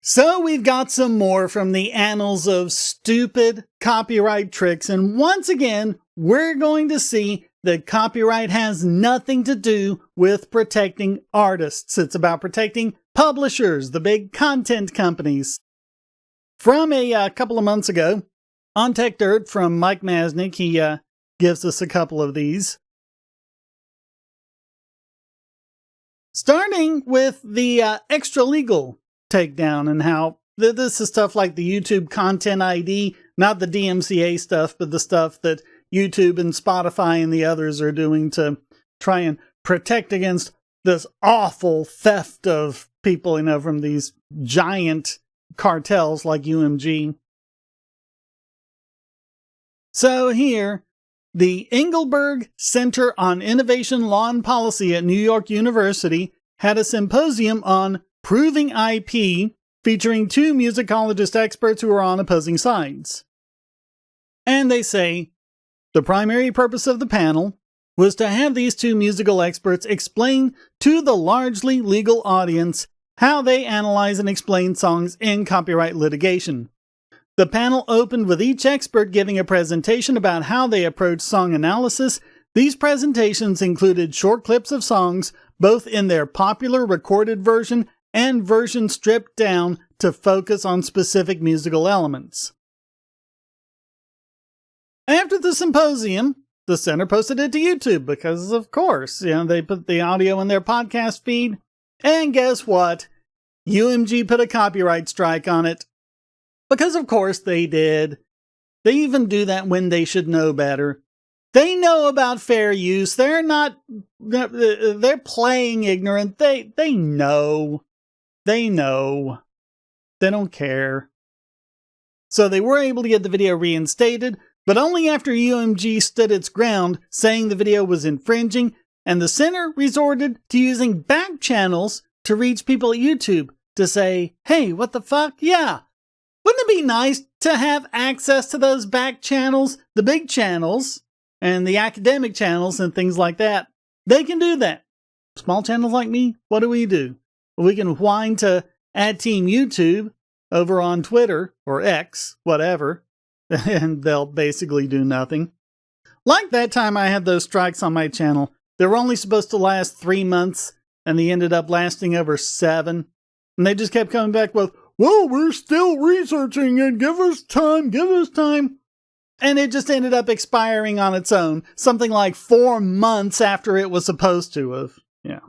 So we've got some more from the annals of stupid copyright tricks, and once again, we're going to see that copyright has nothing to do with protecting artists. It's about protecting publishers, the big content companies. From a couple of months ago, on Tech Dirt from Mike Masnick, he gives us a couple of these. Starting with the extra legal takedown and how this is stuff like the YouTube Content ID, not the DMCA stuff, but the stuff that YouTube and Spotify and the others are doing to try and protect against this awful theft of people, from these giant cartels like UMG. So here, the Engelberg Center on Innovation Law and Policy at New York University had a symposium on Proving IP, featuring two musicologist experts who are on opposing sides. And they say the primary purpose of the panel was to have these two musical experts explain to the largely legal audience how they analyze and explain songs in copyright litigation. The panel opened with each expert giving a presentation about how they approach song analysis. These presentations included short clips of songs, both in their popular recorded version and version stripped down to focus on specific musical elements. After the symposium, the center posted it to YouTube because, of course, they put the audio in their podcast feed. And guess what? UMG put a copyright strike on it. Because, of course, they did. They even do that when they should know better. They know about fair use. They're playing ignorant. They know. They know. They don't care. So they were able to get the video reinstated, but only after UMG stood its ground, saying the video was infringing, and the center resorted to using back channels to reach people at YouTube to say, hey, what the fuck? Yeah. Wouldn't it be nice to have access to those back channels, the big channels, and the academic channels and things like that? They can do that. Small channels like me, what do? We can whine to @Team YouTube over on Twitter, or X, whatever, and they'll basically do nothing. Like that time I had those strikes on my channel. They were only supposed to last 3 months, and they ended up lasting over 7. And they just kept coming back with, well, we're still researching it, give us time. And it just ended up expiring on its own, something like 4 months after it was supposed to have. Yeah.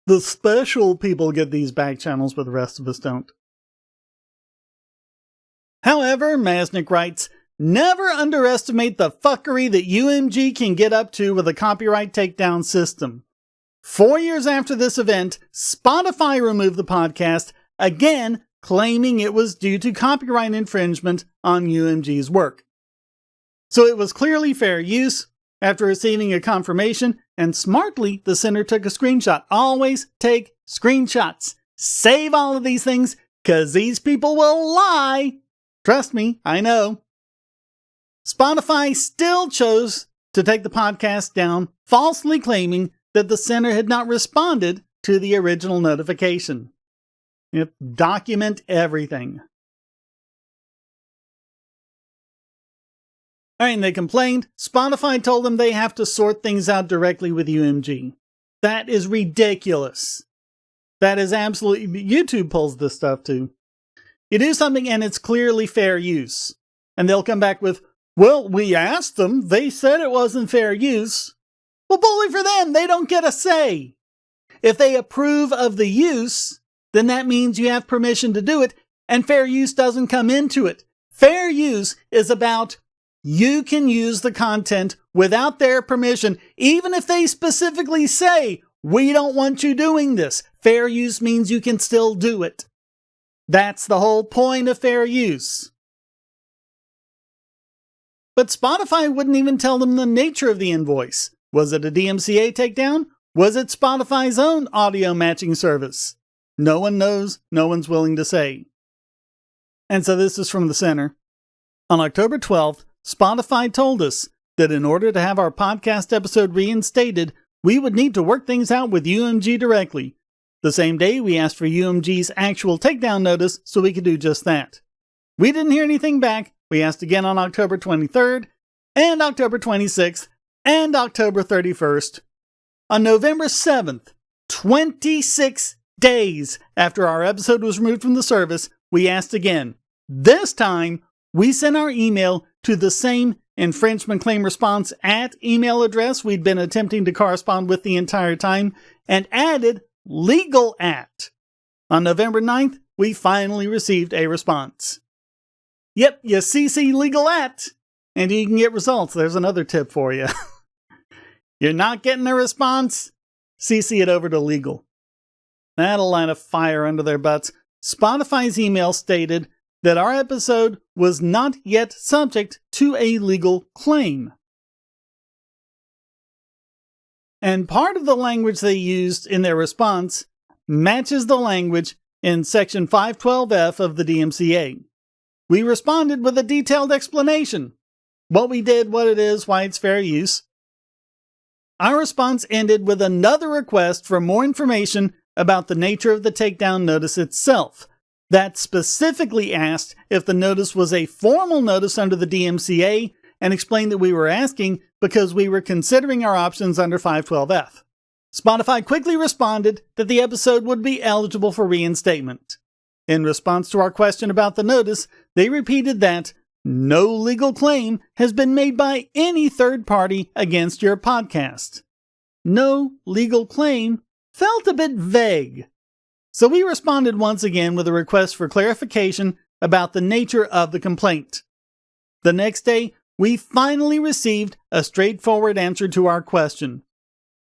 The special people get these back channels, but the rest of us don't. However, Masnick writes, never underestimate the fuckery that UMG can get up to with a copyright takedown system. 4 years after this event, Spotify removed the podcast, again claiming it was due to copyright infringement on UMG's work. So it was clearly fair use. After receiving a confirmation, and smartly, the center took a screenshot. Always take screenshots. Save all of these things, because these people will lie. Trust me, I know. Spotify still chose to take the podcast down, falsely claiming that the center had not responded to the original notification. Yep, document everything. And they complained. Spotify told them they have to sort things out directly with UMG. That is ridiculous. That is absolutely... YouTube pulls this stuff too. You do something and it's clearly fair use. And they'll come back with, well, we asked them. They said it wasn't fair use. Well, bully for them. They don't get a say. If they approve of the use, then that means you have permission to do it. And fair use doesn't come into it. Fair use is about... you can use the content without their permission, even if they specifically say, we don't want you doing this. Fair use means you can still do it. That's the whole point of fair use. But Spotify wouldn't even tell them the nature of the invoice. Was it a DMCA takedown? Was it Spotify's own audio matching service? No one knows. No one's willing to say. And so this is from the center. On October 12th, Spotify told us that in order to have our podcast episode reinstated, we would need to work things out with UMG directly. The same day, we asked for UMG's actual takedown notice so we could do just that. We didn't hear anything back. We asked again on October 23rd, and October 26th, and October 31st. On November 7th, 26 days after our episode was removed from the service, we asked again. This time, we sent our email to the same infringement claim response at email address we'd been attempting to correspond with the entire time, and added legal at. On November 9th, we finally received a response. Yep, you CC legal at, and you can get results. There's another tip for you. You're not getting a response? CC it over to legal. That'll light a fire under their butts. Spotify's email stated that our episode was not yet subject to a legal claim. And part of the language they used in their response matches the language in Section 512F of the DMCA. We responded with a detailed explanation. What we did, what it is, why it's fair use. Our response ended with another request for more information about the nature of the takedown notice itself. That specifically asked if the notice was a formal notice under the DMCA and explained that we were asking because we were considering our options under 512F. Spotify quickly responded that the episode would be eligible for reinstatement. In response to our question about the notice, they repeated that no legal claim has been made by any third party against your podcast. No legal claim felt a bit vague. So we responded once again with a request for clarification about the nature of the complaint. The next day, we finally received a straightforward answer to our question.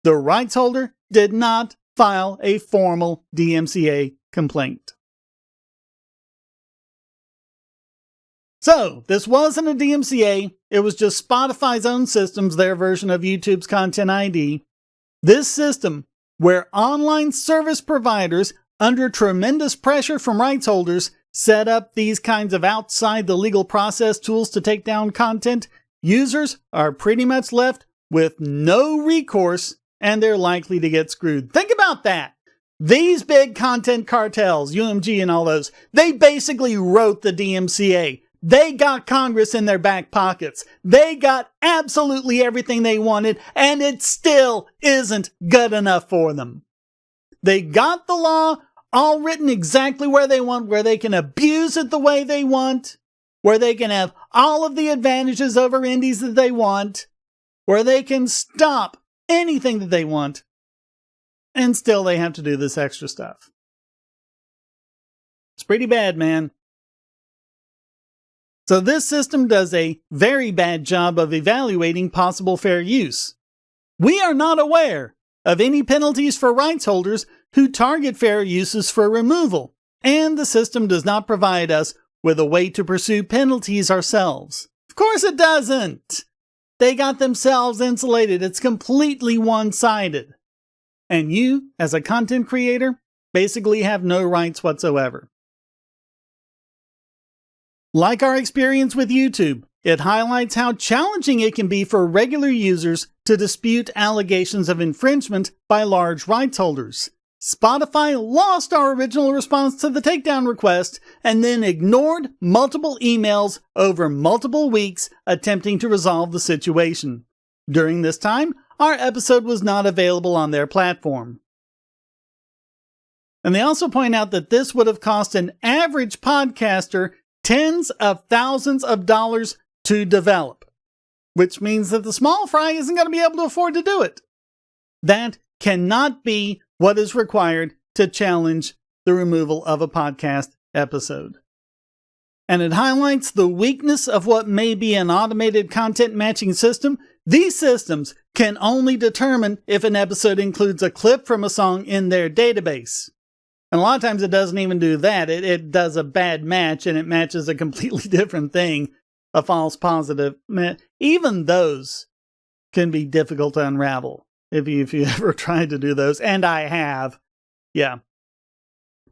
The rights holder did not file a formal DMCA complaint. So, this wasn't a DMCA, it was just Spotify's own systems, their version of YouTube's Content ID. This system, where online service providers, under tremendous pressure from rights holders, set up these kinds of outside the legal process tools to take down content, users are pretty much left with no recourse and they're likely to get screwed. Think about that. These big content cartels, UMG and all those, they basically wrote the DMCA. They got Congress in their back pockets. They got absolutely everything they wanted, and it still isn't good enough for them. They got the law all written exactly where they want, where they can abuse it the way they want, where they can have all of the advantages over indies that they want, where they can stop anything that they want, and still they have to do this extra stuff. It's pretty bad, man. So this system does a very bad job of evaluating possible fair use. We are not aware of any penalties for rights holders who target fair uses for removal, and the system does not provide us with a way to pursue penalties ourselves. Of course it doesn't! They got themselves insulated. It's completely one-sided. And you, as a content creator, basically have no rights whatsoever. Like our experience with YouTube, it highlights how challenging it can be for regular users to dispute allegations of infringement by large rights holders. Spotify lost our original response to the takedown request and then ignored multiple emails over multiple weeks attempting to resolve the situation. During this time, our episode was not available on their platform. And they also point out that this would have cost an average podcaster tens of thousands of dollars to develop, which means that the small fry isn't going to be able to afford to do it. That cannot be what is required to challenge the removal of a podcast episode. And it highlights the weakness of what may be an automated content matching system. These systems can only determine if an episode includes a clip from a song in their database. And a lot of times it doesn't even do that. It does a bad match and it matches a completely different thing, a false positive. Even those can be difficult to unravel if you ever tried to do those. And I have. Yeah.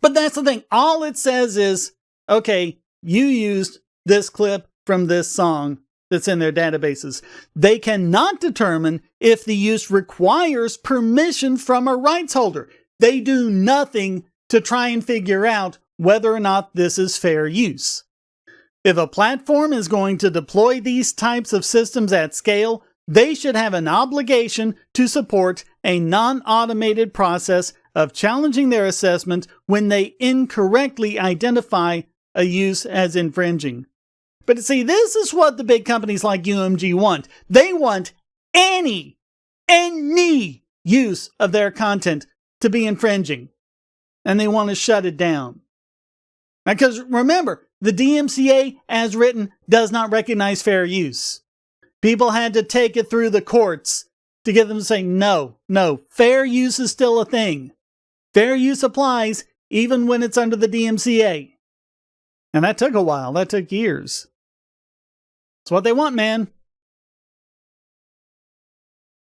But that's the thing. All it says is, okay, you used this clip from this song that's in their databases. They cannot determine if the use requires permission from a rights holder. They do nothing to try and figure out whether or not this is fair use. If a platform is going to deploy these types of systems at scale, they should have an obligation to support a non-automated process of challenging their assessment when they incorrectly identify a use as infringing. But see, this is what the big companies like UMG want. They want any use of their content to be infringing. And they want to shut it down. Because remember, the DMCA, as written, does not recognize fair use. People had to take it through the courts to get them to say, no, fair use is still a thing. Fair use applies even when it's under the DMCA. And that took a while. That took years. It's what they want, man.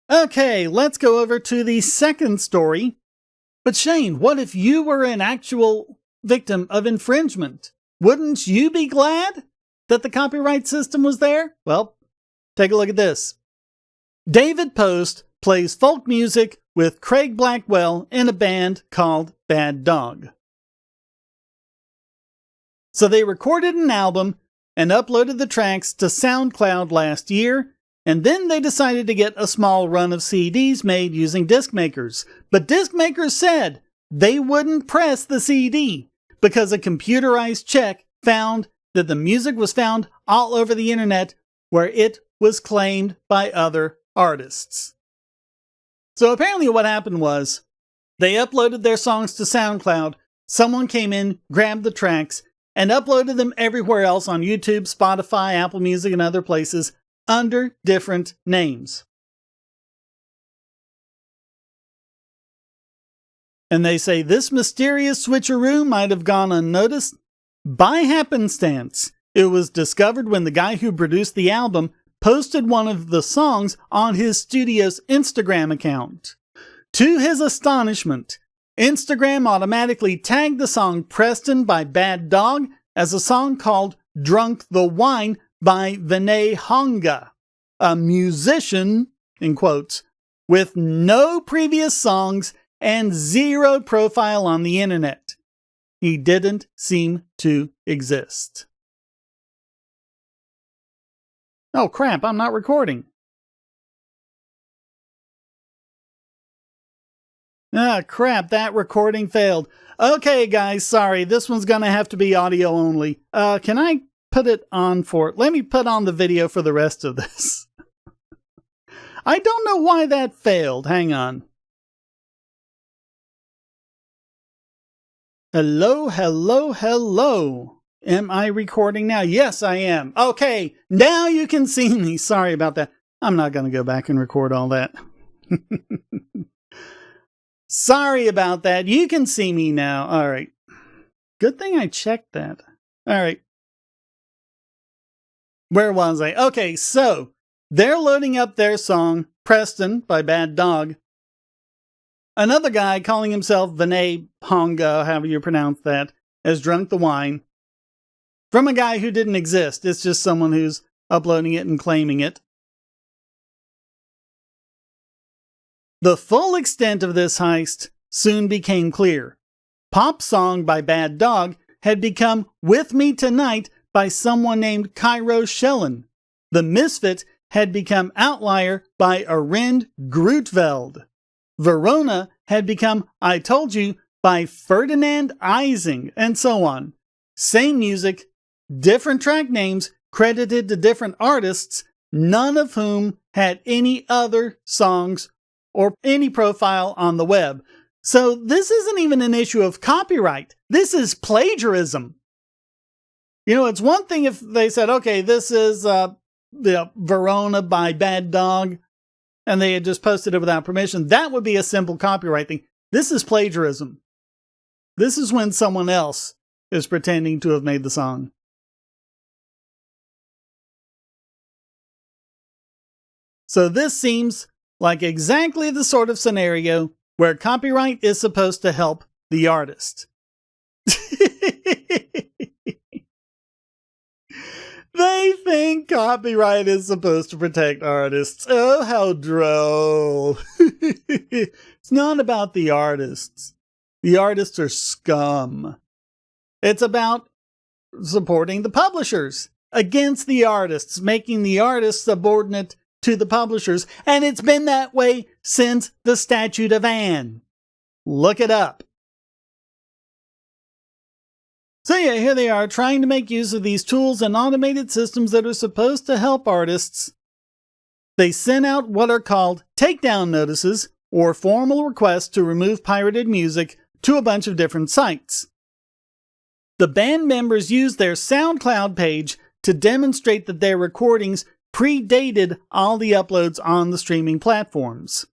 Okay, let's go over to the second story. But Shane, what if you were an actual victim of infringement? Wouldn't you be glad that the copyright system was there? Well, take a look at this. David Post plays folk music with Craig Blackwell in a band called Bad Dog. So they recorded an album and uploaded the tracks to SoundCloud last year, and then they decided to get a small run of CDs made using disc makers. But disc makers said they wouldn't press the CD because a computerized check found that the music was found all over the internet where it was claimed by other artists. So apparently what happened was they uploaded their songs to SoundCloud, someone came in, grabbed the tracks, and uploaded them everywhere else on YouTube, Spotify, Apple Music, and other places under different names. And they say this mysterious switcheroo might have gone unnoticed. By happenstance, it was discovered when the guy who produced the album posted one of the songs on his studio's Instagram account. To his astonishment, Instagram automatically tagged the song Preston by Bad Dog as a song called Drunk the Wine by Vinay Honga, a musician, in quotes, with no previous songs and zero profile on the internet. He didn't seem to exist. Oh crap, I'm not recording. Ah crap, that recording failed. Okay guys, sorry, this one's gonna have to be audio only. Can I put it on let me put on the video for the rest of this. I don't know why that failed, hang on. Hello. Am I recording now? Yes, I am. Okay, now you can see me. Sorry about that. I'm not going to go back and record all that. Sorry about that. You can see me now. All right. Good thing I checked that. All right. Where was I? Okay, so they're loading up their song, Preston by Bad Dog. Another guy calling himself Vinay Honga, however you pronounce that, has Drunk the Wine. From a guy who didn't exist. It's just someone who's uploading it and claiming it. The full extent of this heist soon became clear. Pop Song by Bad Dog had become With Me Tonight by someone named Cairo Schellen. The Misfit had become Outlier by Arind Grootveld. Verona had become I Told You by Ferdinand Ising, and so on. Same music, different track names credited to different artists, none of whom had any other songs or any profile on the web. So this isn't even an issue of copyright. This is plagiarism. You know, it's one thing if they said, okay, this is the Verona by Bad Dog, and they had just posted it without permission. That would be a simple copyright thing. This is plagiarism. This is when someone else is pretending to have made the song. So this seems like exactly the sort of scenario where copyright is supposed to help the artist. They think copyright is supposed to protect artists. Oh, how droll. It's not about the artists. The artists are scum. It's about supporting the publishers against the artists, making the artists subordinate to the publishers. And it's been that way since the Statute of Anne. Look it up. So yeah, here they are trying to make use of these tools and automated systems that are supposed to help artists. They sent out what are called takedown notices, or formal requests to remove pirated music, to a bunch of different sites. The band members used their SoundCloud page to demonstrate that their recordings predated all the uploads on the streaming platforms.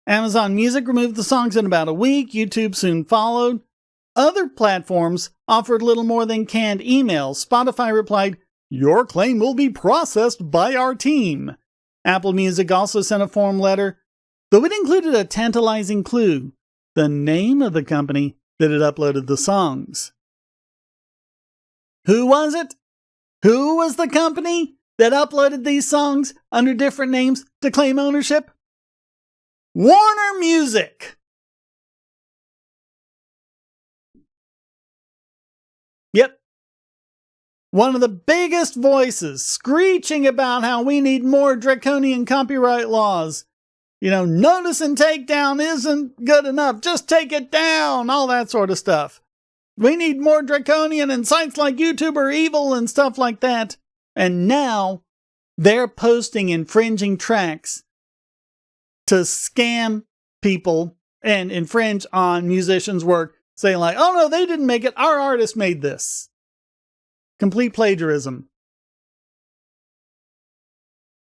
Amazon Music removed the songs in about a week. YouTube soon followed. Other platforms offered little more than canned emails. Spotify replied, "Your claim will be processed by our team." Apple Music also sent a form letter, though it included a tantalizing clue: the name of the company that had uploaded the songs. Who was it? Who was the company that uploaded these songs under different names to claim ownership? Warner Music! Yep. One of the biggest voices screeching about how we need more draconian copyright laws. Notice and takedown isn't good enough. Just take it down. All that sort of stuff. We need more draconian, and sites like YouTube are evil and stuff like that. And now they're posting infringing tracks to scam people and infringe on musicians' work, saying like, "Oh no, they didn't make it. Our artist made this." Complete plagiarism.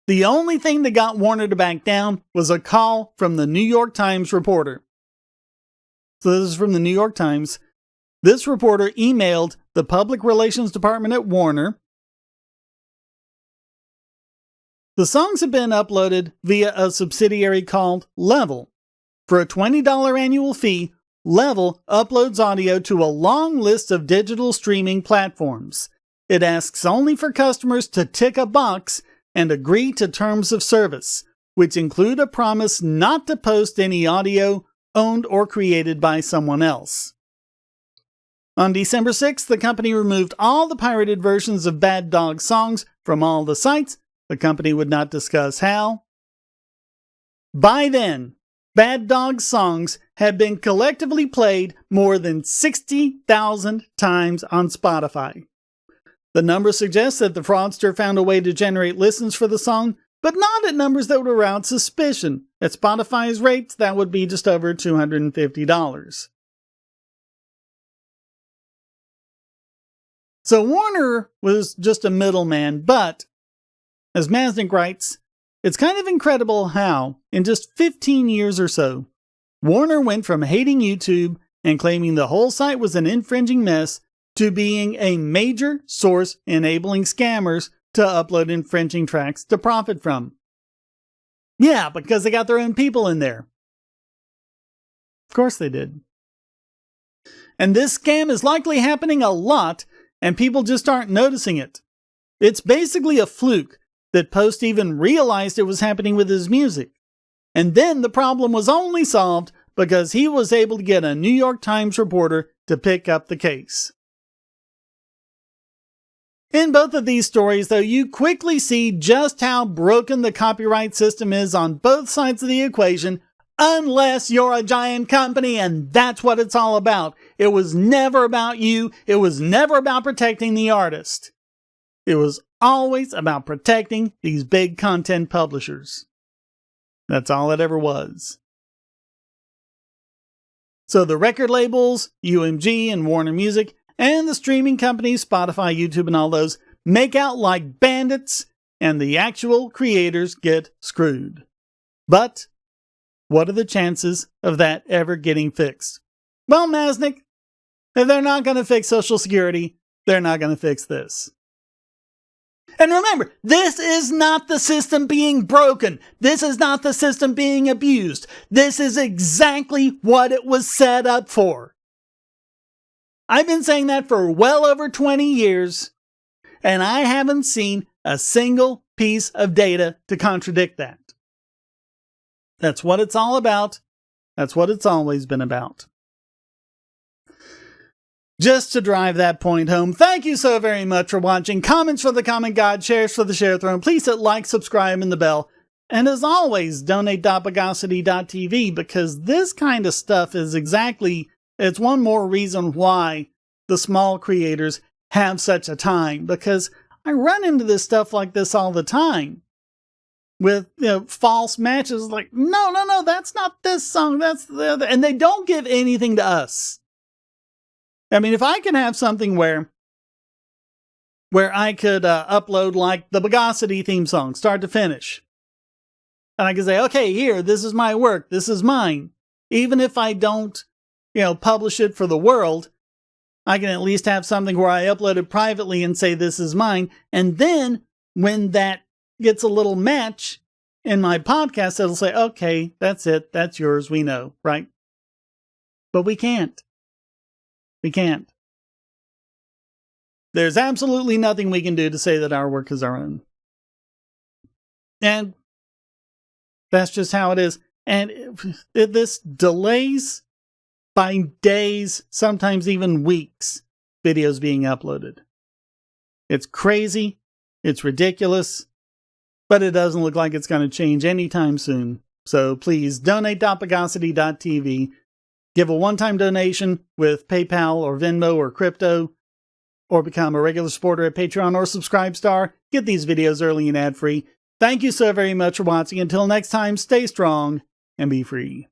The only thing that got Warner to back down was a call from the New York Times reporter. So this is from the New York Times. This reporter emailed the public relations department at Warner. The songs have been uploaded via a subsidiary called Level. For a $20 annual fee, Level uploads audio to a long list of digital streaming platforms. It asks only for customers to tick a box and agree to terms of service, which include a promise not to post any audio owned or created by someone else. On December 6th, the company removed all the pirated versions of Bad Dog songs from all the sites. The company would not discuss how. By then, Bad Dog songs had been collectively played more than 60,000 times on Spotify. The number suggests that the fraudster found a way to generate listens for the song, but not at numbers that would arouse suspicion. At Spotify's rates, that would be just over $250. So Warner was just a middleman, but, as Masnick writes, it's kind of incredible how, in just 15 years or so, Warner went from hating YouTube and claiming the whole site was an infringing mess to being a major source enabling scammers to upload infringing tracks to profit from. Yeah, because they got their own people in there. Of course they did. And this scam is likely happening a lot, and people just aren't noticing it. It's basically a fluke that Post even realized it was happening with his music. And then the problem was only solved because he was able to get a New York Times reporter to pick up the case. In both of these stories, though, you quickly see just how broken the copyright system is on both sides of the equation, unless you're a giant company, and that's what it's all about. It was never about you. It was never about protecting the artist. It was always about protecting these big content publishers. That's all it ever was. So the record labels, UMG and Warner Music, and the streaming companies, Spotify, YouTube, and all those, make out like bandits, and the actual creators get screwed. But what are the chances of that ever getting fixed? Well, Masnick, if they're not going to fix Social Security, they're not going to fix this. And remember, this is not the system being broken. This is not the system being abused. This is exactly what it was set up for. I've been saying that for well over 20 years, and I haven't seen a single piece of data to contradict that. That's what it's all about. That's what it's always been about. Just to drive that point home, thank you so very much for watching. Comments for the comment guide, shares for the share throne. Please hit like, subscribe, and the bell. And as always, donate.bogosity.tv, because this kind of stuff is it's one more reason why the small creators have such a time, because I run into this stuff like this all the time with false matches. Like, no, that's not this song, that's the other, and they don't give anything to us. I mean, if I can have something where I could upload like the Bogosity theme song, start to finish, and I can say, okay, here, this is my work, this is mine. Even if I don't, publish it for the world, I can at least have something where I upload it privately and say, this is mine. And then when that gets a little match in my podcast, it'll say, okay, that's it, that's yours, we know, right? But we can't. We can't. There's absolutely nothing we can do to say that our work is our own. And that's just how it is. And this delays by days, sometimes even weeks, videos being uploaded. It's crazy. It's ridiculous. But it doesn't look like it's going to change anytime soon. So please, donate.bogosity.tv. Give a one-time donation with PayPal or Venmo or crypto, or become a regular supporter at Patreon or Subscribestar. Get these videos early and ad-free. Thank you so very much for watching. Until next time, stay strong and be free.